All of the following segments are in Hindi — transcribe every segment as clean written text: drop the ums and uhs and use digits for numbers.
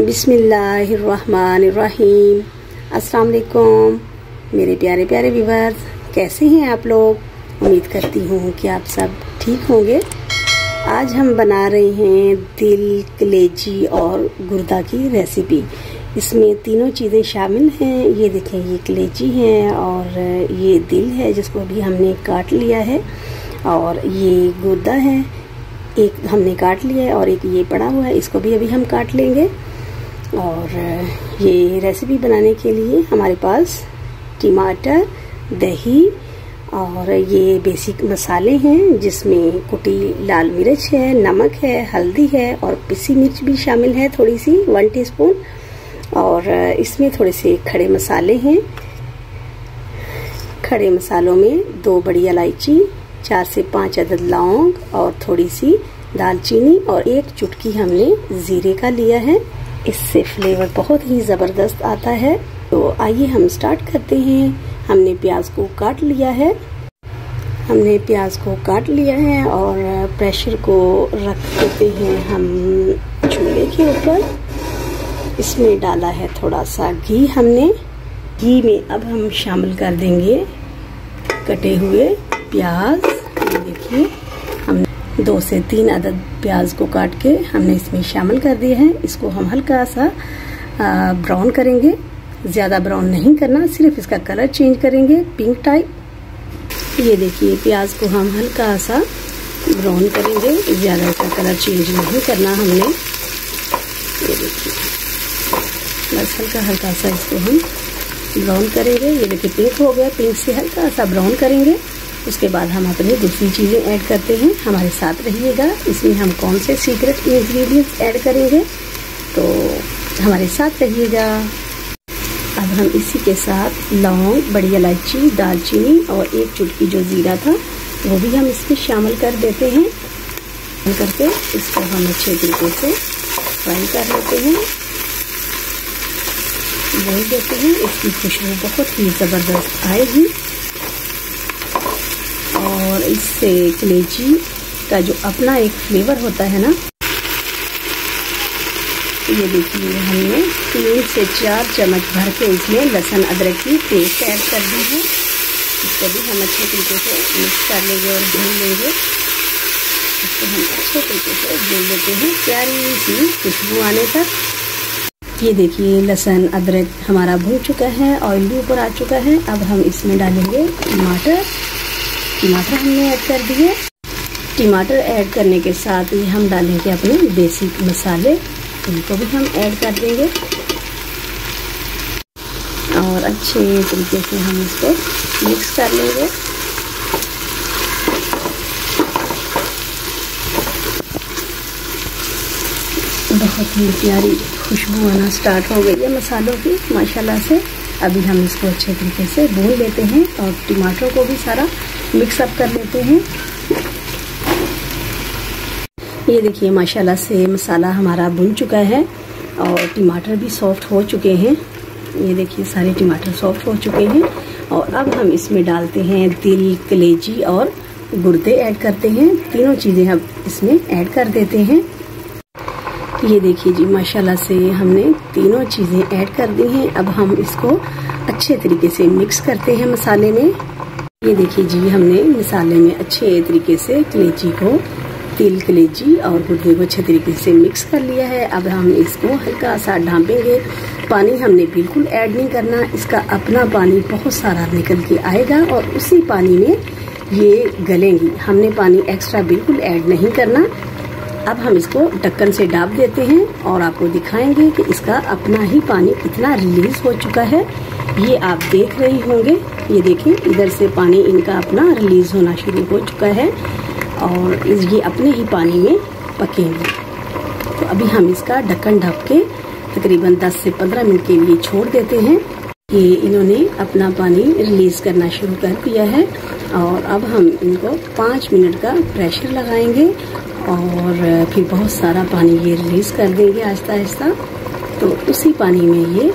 बिस्मिल्लाहिर्रहमानिर्रहीम। अस्सलाम वालेकुम मेरे प्यारे प्यारे व्यूअर्स, कैसे हैं आप लोग। उम्मीद करती हूँ कि आप सब ठीक होंगे। आज हम बना रहे हैं दिल, कलेजी और गुर्दा की रेसिपी। इसमें तीनों चीज़ें शामिल हैं। ये देखें, ये कलेजी है और ये दिल है जिसको अभी हमने काट लिया है, और ये गुर्दा है, एक हमने काट लिया है और एक ये पड़ा हुआ है, इसको भी अभी हम काट लेंगे। और ये रेसिपी बनाने के लिए हमारे पास टमाटर, दही और ये बेसिक मसाले हैं, जिसमें कुटी लाल मिर्च है, नमक है, हल्दी है और पिसी मिर्च भी शामिल है थोड़ी सी 1 टीस्पून। और इसमें थोड़े से खड़े मसाले हैं। खड़े मसालों में 2 बड़ी इलायची, 4 से 5 अदद लौंग और थोड़ी सी दालचीनी और 1 चुटकी हमने जीरे का लिया है। इससे फ्लेवर बहुत ही ज़बरदस्त आता है। तो आइए हम स्टार्ट करते हैं। हमने प्याज को काट लिया है। और प्रेशर को रख देते हैं हम चूल्हे के ऊपर। इसमें डाला है थोड़ा सा घी हमने। घी में अब हम शामिल कर देंगे कटे हुए प्याज। ये देखिए, हमने 2 से 3 अदद प्याज को काट के हमने इसमें शामिल कर दिया है। इसको हम हल्का सा ब्राउन करेंगे। ज़्यादा ब्राउन नहीं करना, सिर्फ इसका कलर चेंज करेंगे, पिंक टाइप। ये देखिए, प्याज को हम हल्का सा ब्राउन करेंगे, ज़्यादा इसका कलर चेंज नहीं करना हमने। ये देखिए, बस हल्का हल्का सा इसको हम ब्राउन करेंगे। ये देखिए, पिंक हो गया। पिंक से हल्का सा ब्राउन करेंगे। उसके बाद हम अपनी दूसरी चीज़ें ऐड करते हैं। हमारे साथ रहिएगा। इसमें हम कौन से सीक्रेट इंग्रेडिएंट्स ऐड करेंगे, तो हमारे साथ रहिएगा। अब हम इसी के साथ लौंग, बड़ी इलायची, दालचीनी और 1 चुटकी जो जीरा था वो भी हम इसमें शामिल कर देते हैं। करके इसको हम अच्छे तरीके से फ्राई कर लेते हैं, भून देते हैं। इसकी खुशबू बहुत ही ज़बरदस्त आएगी और इससे कलेजी का जो अपना एक फ्लेवर होता है ना। ये देखिए, हमने 3 से 4 चम्मच भर के इसमें लहसुन अदरक की पेस्ट ऐड कर दी है। इसको भी हम अच्छे तरीके से मिक्स कर लेंगे और भून लेंगे। इसको हम अच्छे तरीके से भून लेते हैं, प्यारी सी खुशबू आने तक। ये देखिए, लहसुन अदरक हमारा भून चुका है, ऑयल भी ऊपर आ चुका है। अब हम इसमें डालेंगे टमाटर हमने ऐड कर दिए। टमाटर ऐड करने के साथ ही हम डालेंगे अपने बेसिक मसाले, इनको भी हम ऐड कर देंगे और अच्छे तरीके से हम इसको मिक्स कर लेंगे। बहुत ही प्यारी खुशबू आना स्टार्ट हो गई है मसालों की माशाल्लाह से। अभी हम इसको अच्छे तरीके से भून लेते हैं और टमाटर को भी सारा मिक्स अप कर लेते हैं। ये देखिए, माशाल्लाह से मसाला हमारा भुन चुका है और टमाटर भी सॉफ्ट हो चुके हैं। ये देखिए, सारे टमाटर सॉफ्ट हो चुके हैं। और अब हम इसमें डालते हैं दिल, कलेजी और गुर्दे ऐड करते हैं। तीनों चीज़ें हम इसमें ऐड कर देते हैं। ये देखिए जी, माशाल्लाह से हमने तीनों चीज़ें ऐड कर दी हैं। अब हम इसको अच्छे तरीके से मिक्स करते हैं मसाले में। ये देखिए जी, हमने मसाले में अच्छे तरीके से कलेजी को, तिल, कलेजी और गुर्दे को अच्छे तरीके से मिक्स कर लिया है। अब हम इसको हल्का सा ढाँपेंगे। पानी हमने बिल्कुल ऐड नहीं करना, इसका अपना पानी बहुत सारा निकल के आएगा और उसी पानी में ये गलेंगी। हमने पानी एक्स्ट्रा बिल्कुल ऐड नहीं करना। अब हम इसको ढक्कन से ढाँप देते हैं और आपको दिखाएंगे कि इसका अपना ही पानी कितना रिलीज हो चुका है। ये आप देख रही होंगे। ये देखिए, इधर से पानी इनका अपना रिलीज होना शुरू हो चुका है और ये अपने ही पानी में पकेंगे। तो अभी हम इसका ढक्कन ढक के तकरीबन 10 से 15 मिनट के लिए छोड़ देते हैं। ये इन्होंने अपना पानी रिलीज करना शुरू कर दिया है और अब हम इनको 5 मिनट का प्रेशर लगाएंगे और फिर बहुत सारा पानी ये रिलीज कर देंगे आहिस्ता आहिस्ता। तो उसी पानी में ये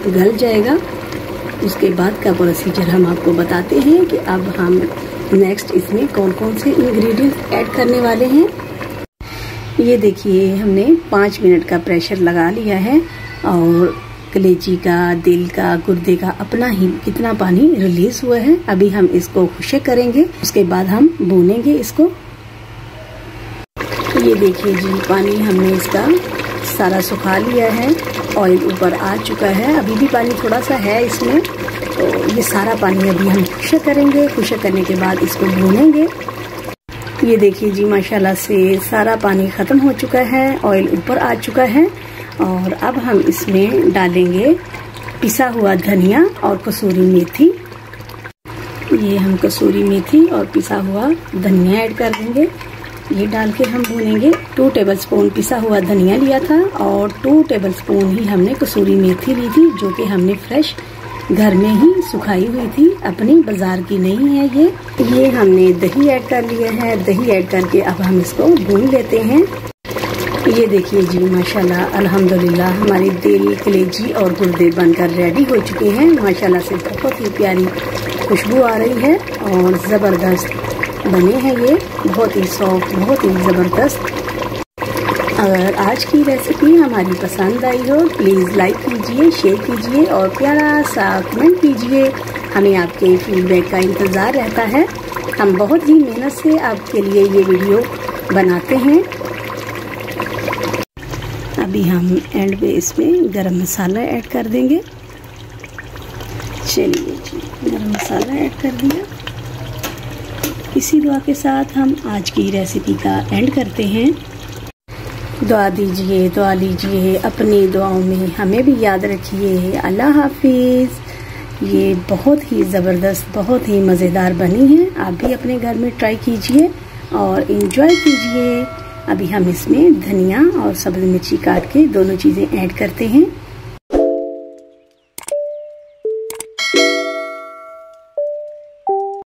गल जाएगा। उसके बाद का प्रोसीजर हम आपको बताते हैं कि अब हम नेक्स्ट इसमें कौन कौन से इंग्रेडिएंट्स ऐड करने वाले हैं। ये देखिए हमने 5 मिनट का प्रेशर लगा लिया है और कलेजी का, दिल का, गुर्दे का अपना ही कितना पानी रिलीज हुआ है। अभी हम इसको खुशक करेंगे, उसके बाद हम भूनेंगे इसको। ये देखिए जी, पानी हमने इसका सारा सुखा लिया है, ऑयल ऊपर आ चुका है। अभी भी पानी थोड़ा सा है इसमें, तो ये सारा पानी अभी हम खुशक करेंगे। खुशक करने के बाद इसको भूनेंगे। ये देखिए जी, माशाल्लाह से सारा पानी ख़त्म हो चुका है, ऑयल ऊपर आ चुका है। और अब हम इसमें डालेंगे पिसा हुआ धनिया और कसूरी मेथी। ये हम कसूरी मेथी और पिसा हुआ धनिया ऐड कर देंगे। ये डाल के हम भूनेंगे। 2 टेबलस्पून पिसा हुआ धनिया लिया था और 2 टेबलस्पून ही हमने कसूरी मेथी ली थी, जो कि हमने फ्रेश घर में ही सुखाई हुई थी, अपनी बाजार की नहीं है ये हमने दही ऐड कर लिया है। दही ऐड करके अब हम इसको भून लेते हैं। ये देखिए जी, माशाल्लाह अल्हम्दुलिल्लाह हमारी दिल, कलेजी और गुर्दे बनकर रेडी हो चुके हैं। माशाल्लाह से बहुत ही प्यारी खुशबू आ रही है और ज़बरदस्त बने हैं ये, बहुत ही सॉफ्ट, बहुत ही ज़बरदस्त। अगर आज की रेसिपी हमारी पसंद आई हो, प्लीज़ लाइक कीजिए, शेयर कीजिए और प्यारा सा कमेंट कीजिए। हमें आपके फीडबैक का इंतज़ार रहता है। हम बहुत ही मेहनत से आपके लिए ये वीडियो बनाते हैं। अभी हम एंड पे इसमें गरम मसाला ऐड कर देंगे। चलिए जी, गरम मसाला ऐड कर दिया। इसी दुआ के साथ हम आज की रेसिपी का एंड करते हैं। दुआ दीजिए, दुआ लीजिए, अपनी दुआओं में हमें भी याद रखिए। अल्लाह हाफिज़। ये बहुत ही ज़बरदस्त, बहुत ही मज़ेदार बनी है। आप भी अपने घर में ट्राई कीजिए और इन्जॉय कीजिए। अभी हम इसमें धनिया और सब्ज़ मिर्ची काट के दोनों चीज़ें ऐड करते हैं।